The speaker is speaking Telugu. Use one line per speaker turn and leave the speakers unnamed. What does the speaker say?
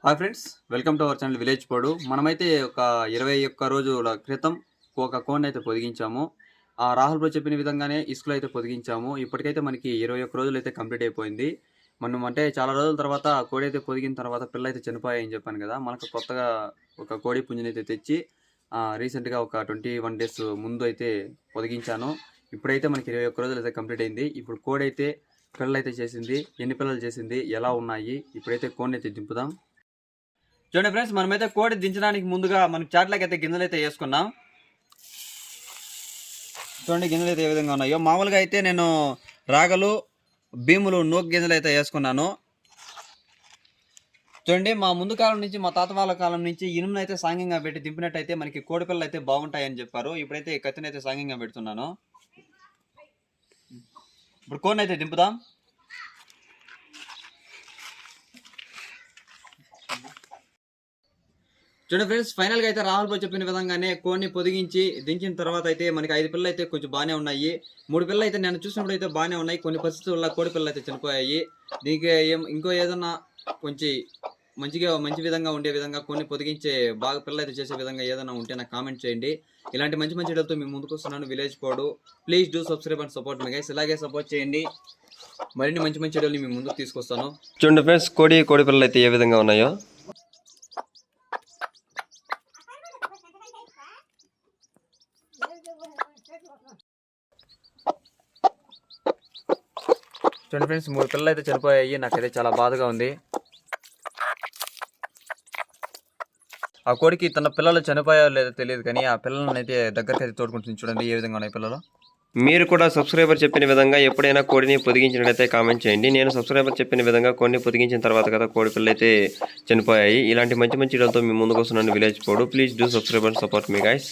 Hi friends, welcome to our channel village పోడు. మనమైతే ఒక 21 రోజుల క్రితం ఒక కోడిని అయితే పొదిగించాము. రాహుల్ బ్రో చెప్పిన విధంగానే ఇసుకలో అయితే పొదిగించాము. ఇప్పటికైతే మనకి 21 రోజులు అయితే కంప్లీట్ అయిపోయింది. మనం అంటే చాలా రోజుల తర్వాత కోడి అయితే పొదిగిన తర్వాత పిల్ల అయితే చనిపోయాయని చెప్పాను కదా. మనకు కొత్తగా ఒక కోడి పుంజునైతే తెచ్చి రీసెంట్గా ఒక 21 డేస్ ముందు అయితే పొదిగించాను. ఇప్పుడైతే మనకి 21 రోజులు అయితే కంప్లీట్ అయింది. ఇప్పుడు కోడి అయితే పిల్లలు అయితే చేసింది, ఎన్ని పిల్లలు చేసింది, ఎలా ఉన్నాయి, ఇప్పుడైతే కోడిని అయితే దింపుదాం. చూడండి ఫ్రెండ్స్, మనమైతే కోడి దించడానికి ముందుగా మనం చాట్లకి అయితే గింజలు అయితే వేసుకున్నాం. చూడండి గింజలు అయితే ఏ విధంగా ఉన్నాయో. మామూలుగా అయితే నేను రాగలు, భీములు, నూక్ గింజలు అయితే వేసుకున్నాను. చూడండి, మా ముందు కాలం నుంచి, మా తాత వాళ్ళ కాలం నుంచి ఇనుమును అయితే సాంగ్యంగా పెట్టి దింపినట్టయితే మనకి కోడి పిల్లలు అయితే బాగుంటాయని చెప్పారు. ఇప్పుడైతే కత్తిని అయితే సాంగ్యంగా పెడుతున్నాను. ఇప్పుడు కోడిని అయితే దింపుదాం. చూడండి ఫ్రెండ్స్, ఫైనల్గా అయితే రాహుల్ బ్రో చెప్పిన విధంగానే కోడిని పొదిగించి దించిన తర్వాత అయితే మనకి 5 పిల్లలు అయితే కొంచెం బాగానే ఉన్నాయి. 3 పిల్లలు అయితే నేను చూసినప్పుడు అయితే బాగానే ఉన్నాయి. కొన్ని పరిస్థితుల వల్ల కోడి పిల్లలు అయితే చనిపోయాయి. దీనికి ఇంకో ఏదన్నా కొంచెం మంచి విధంగా ఉండే విధంగా కొన్ని పొదిగించే బాగా పిల్లలు అయితే చేసే విధంగా ఏదైనా ఉంటే నాకు కామెంట్ చేయండి. ఇలాంటి మంచి వీడియోలతో మేము ముందుకు వస్తున్నాను. విలేజ్ పోడు, please do subscribe and support me guys. ఇలాగే సపోర్ట్ చేయండి. మరిన్ని మంచి వీడియోలు మేము ముందుకు తీసుకొస్తాను.
చూడండి ఫ్రెండ్స్, కోడి పిల్లలు అయితే ఏ విధంగా ఉన్నాయో.
చూడండి ఫ్రెండ్స్, 3 పిల్లలు అయితే చనిపోయాయి. నాకైతే చాలా బాధగా ఉంది. ఆ కోడికి తన పిల్లలు చనిపోయారో లేదో తెలియదు, కానీ ఆ పిల్లలను అయితే దగ్గరికి అయితే తోడుకుంటుంది. చూడండి ఏ విధంగా ఉన్నాయి పిల్లలు.
మీరు కూడా సబ్స్క్రైబర్ చెప్పిన విధంగా ఎప్పుడైనా కోడిని పొదిగించినట్లయితే కామెంట్ చేయండి. నేను సబ్స్క్రైబర్ చెప్పిన విధంగా కోడిని పొదిగించిన తర్వాత కదా కోడి పిల్లలు అయితే చనిపోయాయి. ఇలాంటి మంచి వీడియోలతో మీ ముందుకు వస్తున్నాను. విలేజ్ పోడు, please do subscribe and support me guys.